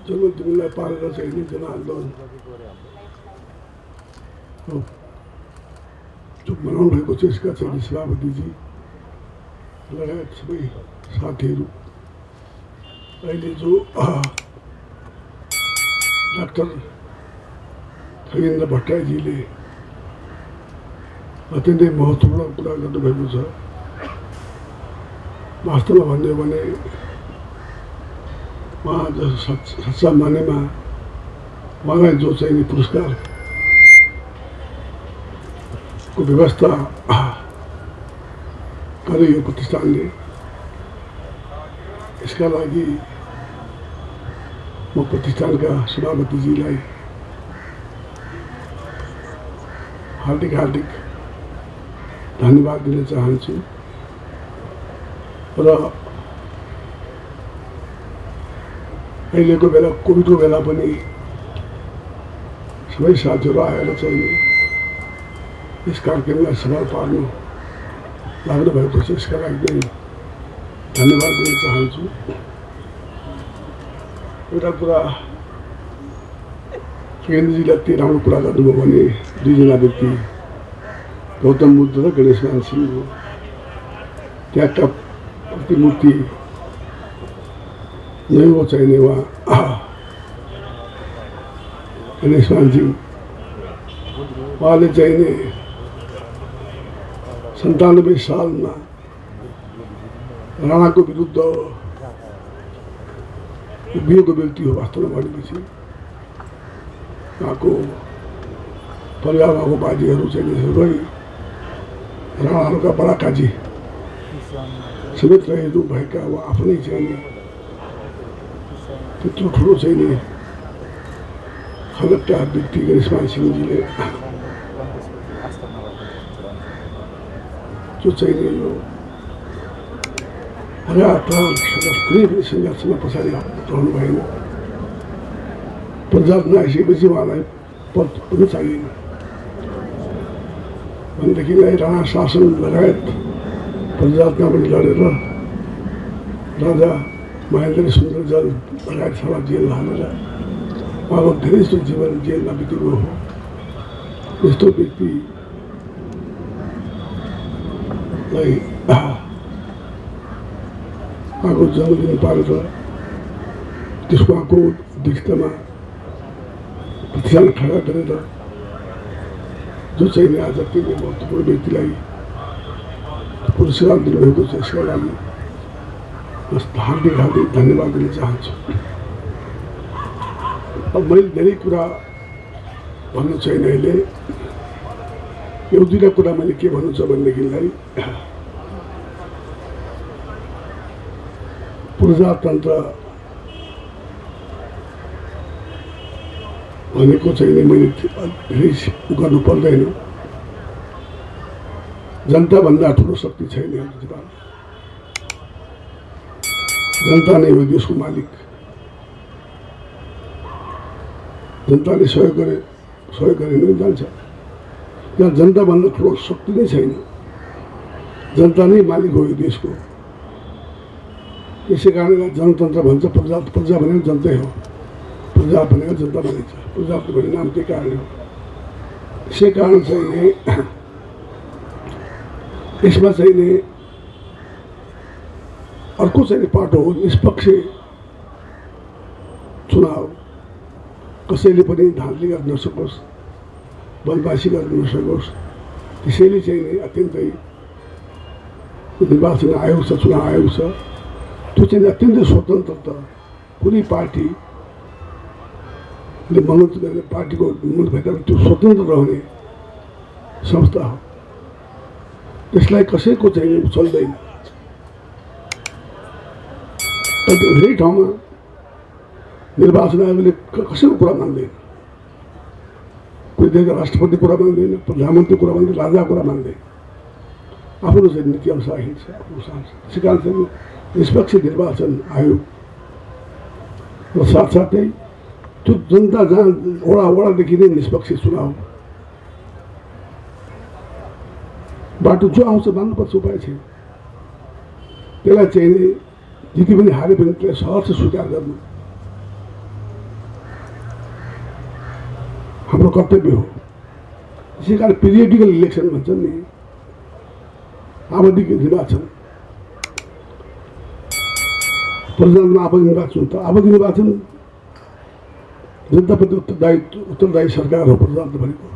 जनमन्त्रीलाई पारेर चाहिँ जनआन्दोलन जो बनाउनु भएको छ यसका चाहिँ सभापतिजी लगायत सबै साथीहरू अहिले जो डाक्टर खगेन्द्र भट्टराईजीले अत्यन्तै महत्त्वपूर्ण कुरा गर्नुभएको छ। वास्तवमा भन्यो भने उहाँ सच्चा मानेमा उहाँलाई जो चाहिँ पुरस्कारको व्यवस्था गर्यो यो प्रतिष्ठानले, यसका लागि म प्रतिष्ठानका सभापतिजीलाई हार्दिक धन्यवाद दिन चाहन्छु। र अहिलेको बेला कोभिडको बेला पनि सबै साथीहरू आएर चाहिँ यस कार्यक्रमलाई सफल पार्नु लाग्नु भएको छ, यसका लागि पनि धन्यवाद दिन चाहन्छु। एउटा कुरा खगेन्द्रजीले अति राम्रो कुरा गर्नुभयो भने दुईजना व्यक्ति गौतम बुद्ध र गणेशमान सिंह हो। त्यहाँका प्रतिमूर्ति नै हो चाहिने उहाँ गणेशमान सिंह, उहाँले चाहिने 97 सालमा राणाको विरुद्ध उभिएको व्यक्ति हो। वास्तवमा भनेपछि उहाँको परिवारको बाजेहरू चाहिँ सबै राणाहरूका बडा काजी समेत रहेको भएका वा आफ्नै चाहिँ त्यत्रो ठुलो चाहिँ खलकका व्यक्ति गणेशमान सिंहजीले जो चाहिँ यो कुनै पनि सङ्घर्षमा पछाडि रहनु भएन। पञ्चायत नआइसकेपछि उहाँलाई पद पनि चाहिएन भनेदेखिलाई राणा शासन लगायत पञ्चायतमा पनि लडेर राजा महेन्द्र सुन्दर जल लगायत सभा जेल हालेर उहाँको धेरै जस्तो जीवन जेलमा बितेको हो। यस्तो व्यक्तिलाई उहाँको जन्मदिन पारेर त्यसको उहाँको अध्यक्षतामा प्रतिष्ठान खडा गरेर जो चाहिँ आज त्यति महत्त्वपूर्ण व्यक्तिलाई पुरस्कार दिनुभएको छ, यसका लागि हार्दिक धन्यवाद दिन चाहन्छु। अब मैले धेरै कुरा भन्नु छैन अहिले। एक दुईवटा कुरा मैले के भन्नु छ भनेदेखिलाई प्रजातन्त्र भनेको चाहिँ मैले धेरै गर्नु पर्दैन। जनताभन्दा ठुलो शक्ति छैन। जनता नै हो देशको मालिक। जनताले सहयोग गरे नै जान्छ। यहाँ जनताभन्दा ठुलो शक्ति नै छैन। जनता नै मालिक हो यो देशको। यसै कारणले जनतन्त्र भन्छ। प्रजा भनेको जनतै हो, प्रजा भनेको जनता भनिन्छ। प्रजातन्त्र भन्ने नाम त्यही कारण हो। यसै कारण चाहिँ यसमा चाहिँ अर्को चाहिँ पाटो हो निष्पक्ष चुनाव। कसैले पनि धाँधली गर्न नसकोस्, बदमासी गर्न नसकोस्। त्यसैले चाहिँ अत्यन्तै निर्वाचन आयोग छ, चुनाव आयोग छ, त्यो चाहिँ अत्यन्तै स्वतन्त्रता। कुनै पार्टीले मनोनीत गर्ने पार्टीको मूलभित्र त्यो स्वतन्त्र रहने संस्था हो। त्यसलाई कसैको चाहिँ चल्दैन। धेरै ठाउँमा निर्वाचन आयोगले कसैको कुरा मान्दैन। कोही देशका राष्ट्रपति कुरा मान्दैन, प्रधानमन्त्री कुरा मान्दैन, राजा कुरा मान्दैन। आफ्नो चाहिँ नीति अनुसार हिँड्छ, आफ्नो सांस। त्यसै कारण चाहिँ निष्पक्ष निर्वाचन आयोग र साथसाथै त्यो जनता जहाँ वडादेखि नै निष्पक्ष चुनाव बाटो जो आउँछ मान्नुपर्छ, उपाय छैन। त्यसलाई चाहिँ जिते पनि हारे पनि त्यसलाई सहर स्वीकार गर्नु। हाम्रो कर्तव्य हो। त्यसै कारण पिरियडिकल इलेक्सन भन्छन् नि, आवधिक निर्वाचन, प्रजातन्त्रमा आवधिक निर्वाचन हुन्छ। आवधिक निर्वाचन जनताप्रति उत्तरदायी सरकार हो प्रजातन्त्र भनेको।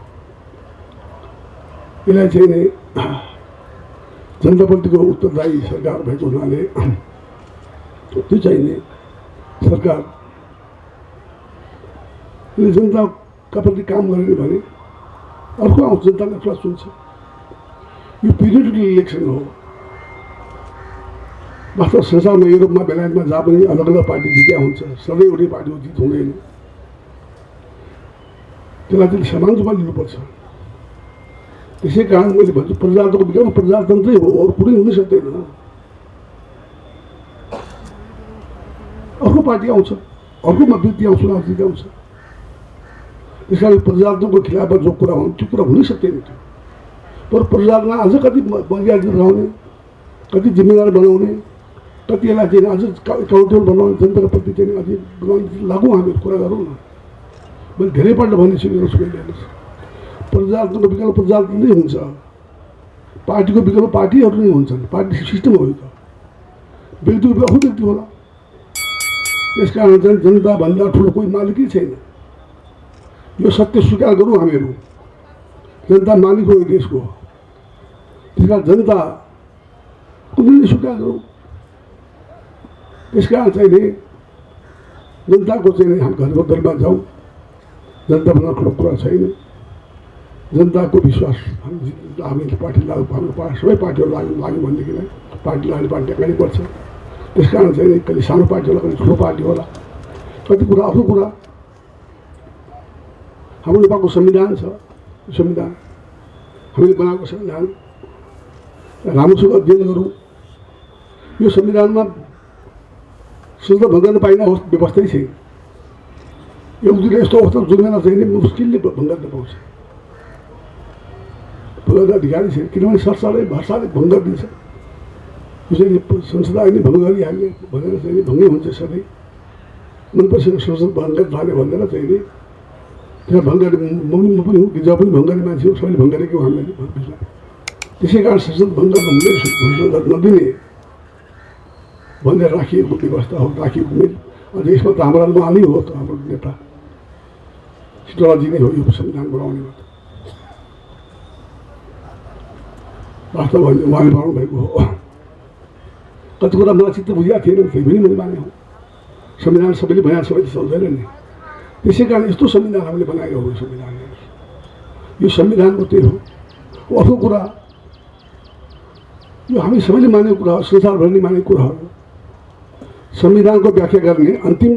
यसलाई चाहिँ नै जनताप्रतिको उत्तरदायी सरकार भएको हुनाले त्यो चाहिँ नि सरकारले जनताका प्रति काम गरेन भने अर्को आउँछ, जनताले आफूलाई सुन्छ। यो पिरियडिकल इलेक्सन हो। वास्तव संसारमा युरोपमा बेलायतमा जहाँ पनि अलग अलग पार्टी जित्या हुन्छ, सबै एउटै पार्टीको जित हुँदैन। त्यसलाई चाहिँ समान रूपमा लिनुपर्छ। त्यसै कारण मैले भन्छु प्रजातन्त्रको विकल्प प्रजातन्त्रै हो, अरू कुनै हुनै सक्दैन। अर्को पार्टी आउँछ, अर्कोमा व्यक्ति आउँछ, चुनाव जित आउँछ। त्यस कारण प्रजातन्त्रको खिलाफमा जो कुरा हुन्छ त्यो कुरा हुनै सक्दैन थियो। तर प्रजातन्त्रमा अझ कति मर्यादा बनाउने, कति जिम्मेदार बनाउने, कति यसलाई चाहिँ अझ एकाउन्टेबल बनाउने, जनताको प्रति चाहिँ अझै बनाउने लागु हामीहरू कुरा गरौँ न। मैले धेरैपल्ट भनिसकेको छु। मैले हेर्नुहोस्, प्रजातन्त्रको विकल्प प्रजातन्त्र नै हुन्छ, पार्टीको विकल्प पार्टीहरू नै हुन्छन्। पार्टी सिस्टम हो यो त, व्यक्तिको विकल्प व्यक्ति होला। त्यस कारण चाहिँ जनताभन्दा ठुलो कोही मालिकै छैन। यो सत्य स्वीकार गरौँ हामीहरू। जनता मालिक हो यो देशको। त्यस कारण जनता कुनै स्वीकार गरौँ। त्यस कारण चाहिँ नि जनताको चाहिँ हामी घरको दरमा जाउँ। जनताभन्दा ठुलो कुरा छैन। जनताको विश्वास हामी पार्टी लागु, हाम्रो सबै पार्टीहरू लाग्यो भनेदेखिलाई पार्टी लाग्ने पार्टी अगाडि बढ्छ। त्यस कारण चाहिँ कहिले सानो पार्टी होला, कहिले ठुलो पार्टी होला। कति कुरा अर्को कुरा हाम्रो नेपालको संविधान छ। संविधान हामीले बनाएको संविधान राम्रोसँग अध्ययन गरौँ। यो संविधानमा संसद भङ्ग गर्न पाइने व्यवस्थै छैन। एउटा यस्तो अवस्था जुर्मेला चाहिँ मुस्किलले भङ्ग गर्न पाउँछ। भङ्ग अधिकारी छैन, किनभने सरकारले भरसाले भङ्ग दिन्छ। यो चाहिँ संसद अहिले भङ्ग गरिहाल्ने भनेर चाहिँ भङ्गै हुन्छ। सधैँ मनपर्छ संसद भङ्ग थाल्यो भनेर चाहिँ नि त्यहाँ भङ्ग म पनि हो, जब पनि भङ्ग गर्ने मान्छे हो, सबैले भङ्ग गरेको हामीले बुझ्ला। त्यसै कारण संसद भङ्ग हुँदै घोषणा नदिने भनेर राखिएको व्यवस्था हो, राखिएको मिल। अन्त यसमा त हाम्रो उहाँले हो त, हाम्रो नेता सिटोलाजी नै हो यो संविधान बनाउनेमा। वास्तव भने उहाँले बनाउनु भएको हो। कति कुरा मलाई चित्त बुझिएको थिएन, त्यही पनि मैले माने हो। संविधान सबैले बनाएर सबैले चल्दैन नि। त्यसै कारण यस्तो संविधान हामीले बनाएको हो। संविधान यो संविधानको त्यही हो। अर्को कुरा यो हामी सबैले मानेको कुरा हो, संसारभरि मानेको कुरा हो। संविधानको व्याख्या गर्ने अन्तिम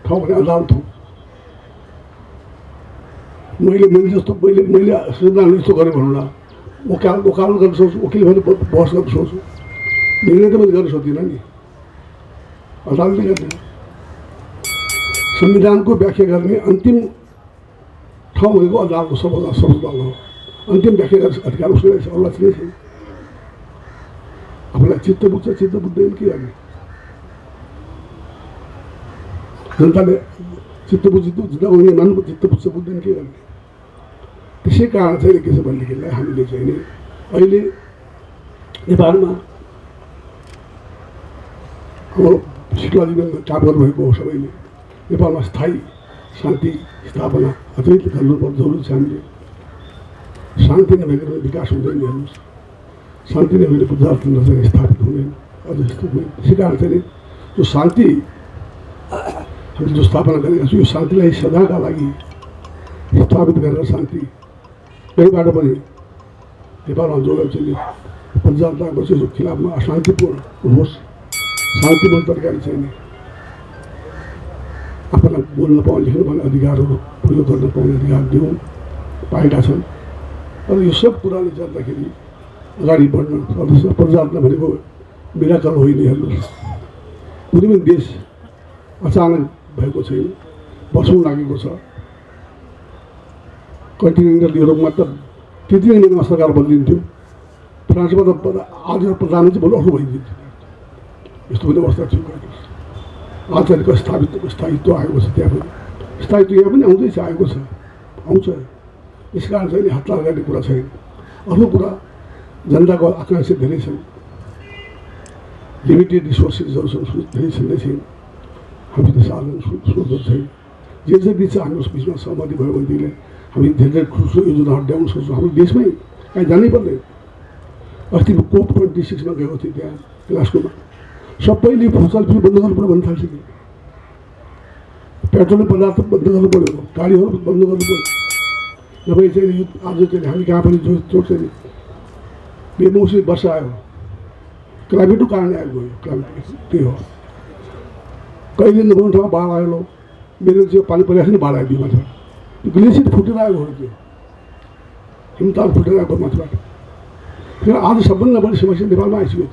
ठाउँ भने अदालत हो। मैले जस्तो मैले संविधान यस्तो गरेँ भनौँ न, वकाल गर्न सक्छु, वकिल भएर बहस गर्न सक्छु, निर्णय त मैले गर्न सक्दिनँ नि, अदालतले गर्ने। संविधानको व्याख्या गर्ने अन्तिम ठाउँ भनेको अदालतको सर्वोच्च हो। अन्तिम व्याख्या गर्ने अधिकार उसको रहेछ, अरूलाई चाहिँ छैन। आफूलाई चित्त बुझ्छ, चित्त बुझ्दैन के गर्ने। जनताले चित्त बुझ्दो जिताउने मान्नु, चित्त बुझ्छ बुझ्दैन के गर्ने। त्यसै कारण चाहिँ के छ भनेदेखिलाई हामीले चाहिँ नि अहिले नेपालमा हाम्रो शिक्षाजीवन काम गर्नुभएको हो। सबैले नेपालमा स्थायी शान्ति स्थापना अझै गर्नुपर्छ, जरुरी छ। हामीले शान्ति नभएर विकास हुँदैन। हेर्नुहोस्, शान्ति नभएर प्रजातन्त्र चाहिँ स्थापित हुँदैन, अझ यस्तो हुँदैन। त्यसै कारण चाहिँ यो शान्ति हामीले जो स्थापना गरेका छौँ, यो शान्तिलाई सदाका लागि स्थापित गरेर शान्ति कहीँबाट पनि नेपालमा जो चाहिँ प्रजातन्त्रको चाहिँ खिलाफमा अशान्तिपूर्ण होस्, शान्तिपूर्ण तरिकाले चाहिँ नि आफूलाई बोल्न पाउने, लेख्न पाउने अधिकारहरू प्रयोग गर्न पाउने अधिकार दिउँ पाएका छन्। तर यो सब कुराले जाँदाखेरि अगाडि बढ्न सक्दछ। प्रजातन्त्र भनेको मिराकल होइन। हेर्नुहोस्, कुनै पनि देश अचानक भएको छैन, वर्षौँ लागेको छ। कन्टिनेन्टल युरोपमा त त्यति नै महिनामा सरकार बदलिन्थ्यो। फ्रान्समा त आज प्रधानमन्त्री भोलि अर्को भइदिन्थ्यो। यस्तो पनि अवस्था थियो। आचार्यको स्थायित्व आएको छ। त्यहाँ पनि स्थायित्व यहाँ पनि आउँदैछ, आएको छ। आउँछ। यस कारण चाहिँ हत्ता गर्ने कुरा छैन। अर्को कुरा जनताको आकांक्षा धेरै छन्, लिमिटेड रिसोर्सेसहरू छन्, धेरै छँदै छैन, हामीसित साधन स्रोतहरू छैन। जे जति चाहिँ हाम्रो बिचमा सहमति भयो भनेदेखि हामी धेरै ठुलो योजना ल्याउन सक्छौँ। हाम्रो देशमै कहीँ जानै पर्दैन। अस्ति कोप 26 गएको थिएँ त्यहाँ ग्लासगोमा, सबैले फुटबल फिल्म बन्द गर्नु पर्यो भन्न थाल्छ। पेट्रोलियम पदार्थ बन्द गर्नु पर्यो, गाडीहरू बन्द गर्नु पर्यो, नभए चाहिँ यो आज चाहिँ हामी कहाँ पनि जो चाहिँ बेमौसमी वर्षा आयो, क्लाइमेटको कारणले आएको हो। क्लाइमेट त्यही हो। कहिले नभएको ठाउँमा बाढ आयो, मेरो चाहिँ पानी परिरहेको छ नि, बाढ आइदियो माथिबाट। त्यो ग्लेसियर फुटेर आएको हो, त्यो हिमताल फुटेर आएको माथिबाट। फेरि आज सबभन्दा बढी समस्या नेपालमा आइसक्यो।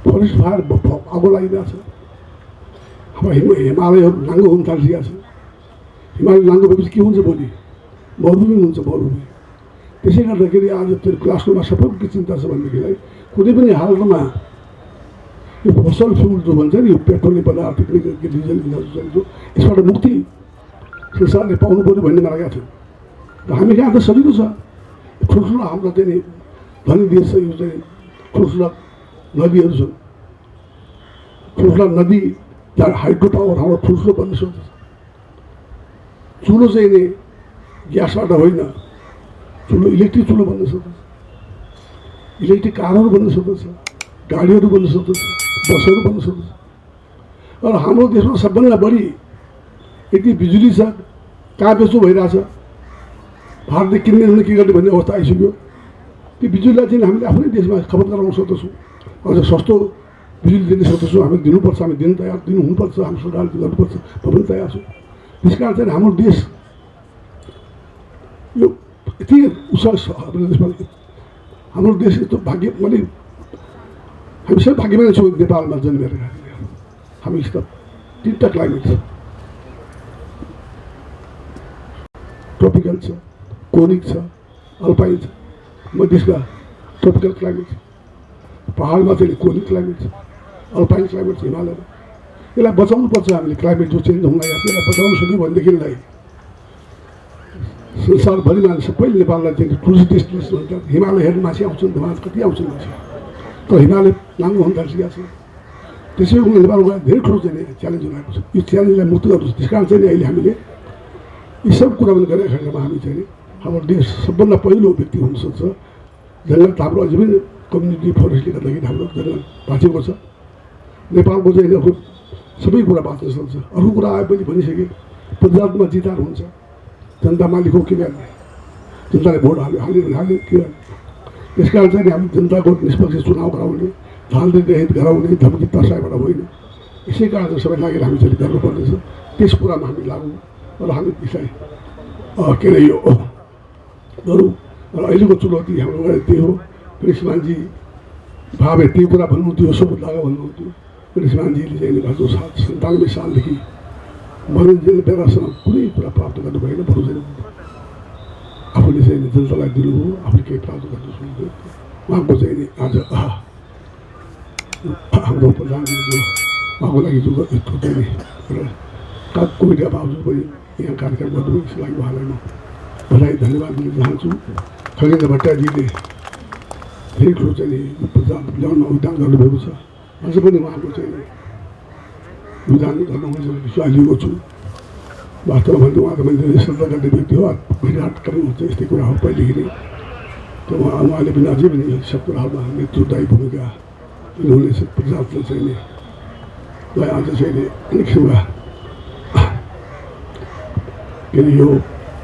फरेस्ट फायर आगो लागिरहेको छ। अब हिमालयहरू नाङ्गो हुन थालिसकेको छ। हिमालय नाङ्गो भएपछि के हुन्छ? भोलि मरुभूमि हुन्छ, मरुभूमि। त्यसै गर्दाखेरि आज त्यो ग्लासगोमा सबैको के चिन्ता छ भनेदेखिलाई कुनै पनि हालतमा यो फसल फ्युल जो भन्छ नि, यो पेट्रोलियम पदार्थ, डिजल जो यसबाट मुक्ति संसारले पाउनु पऱ्यो भन्ने लागेको थियो। र हामी कहाँ त सजिलो छ। ठुल्ठुलो हाम्रो चाहिँ नि धनी देश छ, यो चाहिँ ठुल्ठुला नदीहरू छन्। ठुल्ठुला नदी त्यहाँ हाइड्रो पावर हाम्रो ठुल्ठुलो बन्न सक्दछ। चुलो चाहिँ नि ग्यासबाट होइन, चुलो इलेक्ट्रिक चुलो बन्न सक्दछ, इलेक्ट्रिक कारहरू बन्न सक्दछ, गाडीहरू बन्न सक्दछ, बसहरू बन्न सक्दछ। र हाम्रो देशमा सबभन्दा बढी यति बिजुली छ, कहाँ बेच्नु भइरहेछ, भारतले किन्ने हुने के गर्ने भन्ने अवस्था आइसक्यो। त्यो बिजुलीलाई चाहिँ हामीले आफ्नै देशमा खपत गराउन सक्दछौँ, अझ सस्तो बिजुली दिन सक्दछौँ। हामी दिनुपर्छ, हामी दिनु तयार, दिनु हुनुपर्छ, हाम्रो सरकारले गर्नुपर्छ, म पनि तयार छु। त्यस कारण चाहिँ हाम्रो देश यो यति उत्साह छ। हाम्रो देश यस्तो भाग्य, मैले हामी सबै भाग्यमानी छौँ नेपालमा जन्मेर। हामीसित 3टा क्लाइमेट छ, ट्रोपिकल छ, कोनिक छ, अल्पाइन छ। मधेसमा ट्रोपिकल क्लाइमेट छ, पहाडमा चाहिँ कोनिक क्लाइमेट छ, अल्पाइन क्लाइमेट छ हिमालयमा। यसलाई बचाउनुपर्छ हामीले। क्लाइमेट जो चेन्ज हुन लागेको छ, यसलाई बचाउन सक्यो भनेदेखिलाई संसारभरिमा सबैले नेपाललाई चाहिँ टुरिस्ट डेस्टिनेसन भन्छ। हिमालय हेर्न मान्छे आउँछन्, हिमालय कति आउँछन् मान्छे, तर हिमालय नाङ्गो हुन थालिसकेको छ। त्यसै गरी नेपालमा धेरै ठुलो चाहिँ च्यालेन्ज आएको छ। यो च्यालेन्जलाई मुक्त गर्नु छ। त्यस कारण चाहिँ अहिले हामीले यी सब कुरा पनि गरेका खण्डमा हामी चाहिँ हाम्रो देश सबभन्दा पहिलो व्यक्ति हुनसक्छ। जङ्गल त हाम्रो अझै पनि कम्युनिटी फरेस्टले गर्दाखेरि हाम्रो जङ्गल बाँचेको छ। नेपालको चाहिँ अब सबै कुरा बाँच्न सक्छ। अर्को कुरा आए पनि भनिसकेँ, पञ्चायतमा जितार हुन्छ, जनता मालिकको के गर्ने, जनताले भोट हाल्यो के गर्ने। त्यस कारण चाहिँ हामी जनताको निष्पक्ष चुनाव गराउने, धालले रहित गराउने, धम्की तर्साइबाट होइन। यसै कारण चाहिँ सबै लागेर हामी चाहिँ गर्नुपर्नेछ। त्यस कुरामा हामी लागौँ र हामी त्यसलाई के अरे यो गरौँ। र अहिलेको चुनौती हाम्रो त्यही हो। श्रीमानजी भावे त्यही कुरा भन्नुहुन्थ्यो, सबुत लागा भन्नुहुन्थ्यो। श्रीमानजीले चाहिँ भाजु 97 सालदेखि मनोरञ्जन बेलासम्म कुनै कुरा प्राप्त गर्नु भएन। बरु चाहिँ आफूले चाहिँ जनतालाई दिनुभयो, आफूले केही प्राप्त गर्नु सक्नुभयो। उहाँको चाहिँ नि आज हाम्रो प्रधानमन्त्री जो उहाँको लागि जो यत्रो चाहिँ कोभिडका बावजुद पनि यहाँ कार्यक्रम गर्नुभयो, यसको लागि उहाँलाई म बधाई धन्यवाद दिन चाहन्छु। खगेन्द्र भट्टराईजीले धेरै ठुलो चाहिँ प्रचार ल्याउन योगदान गर्नुभएको छ। अझ पनि उहाँको चाहिँ योगदान गर्नुहुन्छ विश्वास लिएको छु। वास्तवमा भन्दा उहाँको मैले धेरै श्रद्धा गर्ने व्यक्ति हो। भेटघाट पनि हुन्छ, यस्तै कुरा हो पहिलेदेखि नै। त उहाँले पनि अझै पनि सब कुराहरूमा नेतृत्वदायी भूमिका लिनुहुनेछ। प्रजातन्त्र चाहिँ नि आज चाहिँ नि अनेक किसिमका के अरे यो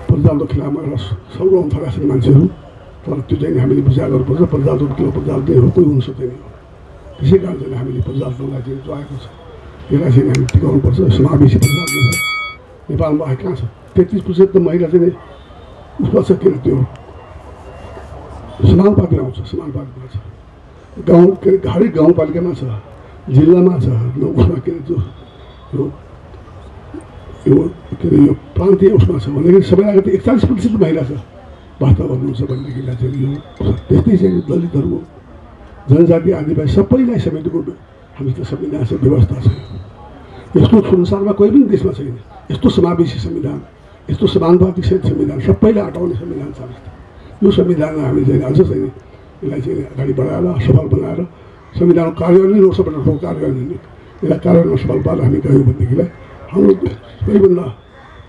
प्रजातन्त्रको खिलाफमा एउटा सौराउन थालेका छन् मान्छेहरू। तर त्यो चाहिँ हामीले विचार गर्नुपर्छ। प्रजातन्त्र के हो, प्रजातन्त्र हो, कोही हुन सक्दैन। त्यसै कारण चाहिँ हामीले प्रजातन्त्रलाई चाहिँ जो आएको छ यसलाई चाहिँ हामी टिकाउनुपर्छ। समावेशी प्रजातन्त्र छ नेपालमा। कहाँ छ 33% त महिला चाहिँ उसमा छ, के अरे त्यो समानुपातिमा आउँछ, समानुपातिमा छ। गाउँ के अरे हरेक गाउँपालिकामा छ, जिल्लामा छ, उसमा के अरे त्यो के अरे यो प्रान्तीय उसमा छ भनेदेखि सबैलाई त 41% महिला छ। वास्तव भन्नुहुन्छ भनेदेखिलाई चाहिँ यो त्यस्तै चाहिँ दलितहरू, जनजाति आदिवासी सबैलाई समेटेको हामीसित संविधान छ, व्यवस्था छ। यस्तो संसारमा कोही पनि देशमा छैन यस्तो समावेशी संविधान। यस्तो समानुपातिक संविधान सबैले हटाउने संविधान छ। यो संविधानलाई हामी चाहिँ अझ चाहिँ यसलाई चाहिँ अगाडि बढाएर सफल बनाएर संविधानको कार्यान्वयन र सबैभन्दा ठुलो कार्यान्वयन यसलाई कार्यान्वयन सफल पारेर हामी गयौँ भनेदेखिलाई हाम्रो सबैभन्दा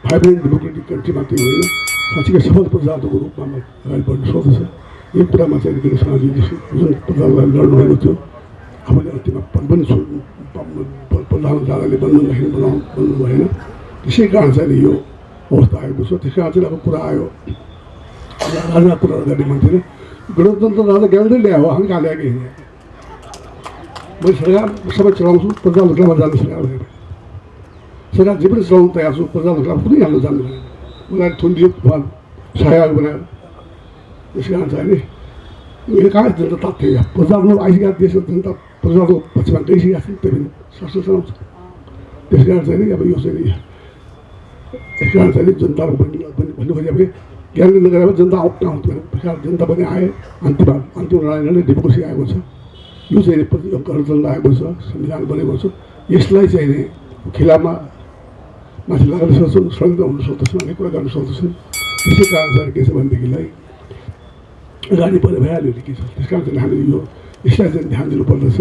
भाइब्रेन्ट डेमोक्रेटिक कन्ट्री मात्रै होइन साँच्चीकै सफल प्रजातन्त्रको रूपमा अगाडि बढ्न सक्दछ। यो कुरामा चाहिँ गिरीश महाजी जुन प्रजालाई लड्नुभएको थियो आफूले अन्तिममा पनि प्रधानमन्त्रीले बन्दाखेरि बन्नु भएन। त्यसै कारण चाहिँ यो अवस्था आएको छ। त्यस कारण चाहिँ अब कुरा आयो राजा कुरा गर्ने मान्थेन गणतन्त्र राजा ज्ञानले ल्यायो हामी कहाँ ल्याएकै मैले सरकार सबै चलाउँछु प्रजाको खिलाफमा जानु सरकार जे पनि चलाउनु तयार छु प्रजाको खिलाफ कुनै हाल्नु जान्नु भएन। मलाई थुनिदियो सहायक बनाएर। त्यस कारण चाहिँ नि यो कहाँ जनता तात्थ्यो प्रजाको आइसकेका देश जनता प्रजाको पक्षमा गइसकेका छन् त्यही पनि शासन चलाउँछ। त्यस कारण चाहिँ नि अब यो चाहिँ नि त्यस कारण चाहिँ जनताको भन्नु खोजे भने ज्ञानले नगरेर जनता आउँथ्यो भने जनता पनि आए। अन्तिम लडाइँले डेमोक्रेसी आएको छ। यो चाहिँ गणतन्त्र आएको छ संविधान बनेको छ। यसलाई चाहिँ नि खिलाफमा माथि लाग्न सक्छन् षड्यन्त्र हुन सक्दछन् अनेक कुरा गर्न सक्दछन्। त्यसै कारण चाहिँ के छ भनेदेखिलाई अगाडि बढेर भइहाल्यो नि के छ। त्यस कारण चाहिँ हामीले यो यसलाई चाहिँ ध्यान दिनुपर्दछ।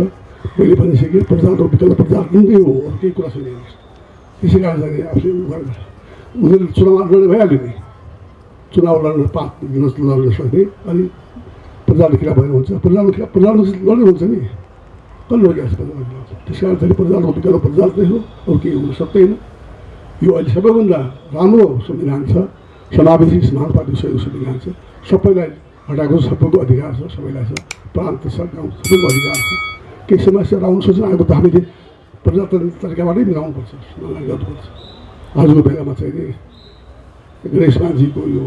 मैले भनिसकेँ प्रजातन्त्र विकल्प प्रजातन्त्रै हो अरू केही कुरा छैन। त्यसै कारण चाहिँ आफूले उनीहरूले चुनाव लड्ने भइहाल्यो नि चुनाव लड्न लड्न सक्ने अनि प्रजाको खिलाफ भएर हुन्छ प्रजाको खिलाफ लड्ने हुन्छ नि कसले लडिरहेको छ प्रजाको खिलाफ। त्यस कारण चाहिँ प्रजाको विकल्प प्रजातन्त्रै हो अरू केही हुन सक्दैन। यो अहिले सबैभन्दा राम्रो संविधान छ समावेशी समानुपातिक संविधान छ। सबैलाई हटाएको सबैको अधिकार छ सबैलाई छ प्रान्त छ गाउँ सबैको अधिकार छ। केही समस्याहरू आउनु सोच्न आएको त हामीले प्रजातन्त्र तरिकाबाटै मिलाउनुपर्छ समाधान गर्नुपर्छ। आजको बेलामा चाहिँ नि गिरीश महाजीको यो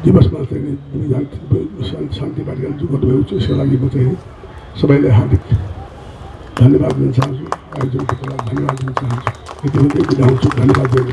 दिवसमा चाहिँ शान्ति कार्यक्रम जो गर्नुभएको छ यसको लागि म चाहिँ सबैलाई हार्दिक धन्यवाद दिन चाहन्छु। आयोजनको लागि धन्यवाद दिन चाहन्छु। यति मात्रै बिदा हुन्छु। धन्यवाद।